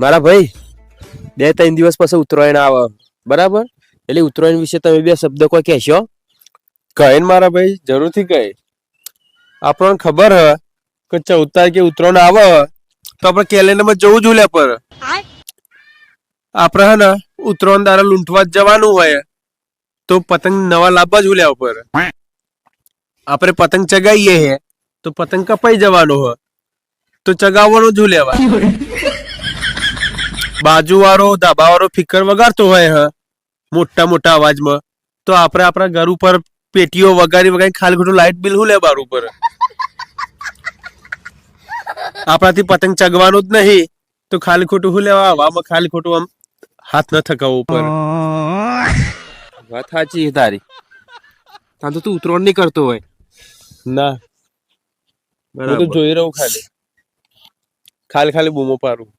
મારા ભાઈ 2-3 દિવસ પછી ઉત્તરાયણ આવે બરાબર, એટલે ઉત્તરાયણ વિશે તમે બે શબ્દ કોઈ કહેશો? કહે ને મારા ભાઈ, જરૂરથી કહે. આપણને ખબર હ કે 14 તારીખે ઉત્તરાયણ આવે તો આપણે કેલેન્ડરમાં જવું જ લે પર આપણે હે ને ઉત્તરાયણ દારા લૂંટવા જ જવાનું હોય તો પતંગ નવા લાવવા જ લે પર આપણે પતંગ ચગાવીએ હે તો પતંગ કપાઈ જવાનો હ તો ચગાવવાનો જ લેવા. બાજુ વાળો ધાબા વાળો ફિકર વગાડતો હોય હ મોટા મોટા અવાજમાં તો આપણે આપણા ઘર ઉપર પેટીઓ વગાડી ખાલી ખોટું લાઇટ બિલ હું લે બાર ઉપર. આપણાથી પતંગ ચગવાનો જ નહીં તો ખાલી ખોટું હું લેવા હવામાં ખાલી ખોટું આમ હાથ ન થકાવો ઉપર. વાત સાચી તારી. તાં તો તું ઉત્તરાયણ નહીં કરતો હોય. ના, હું તો જોઈ રહું ખાલી ખાલી બૂમો પાડું.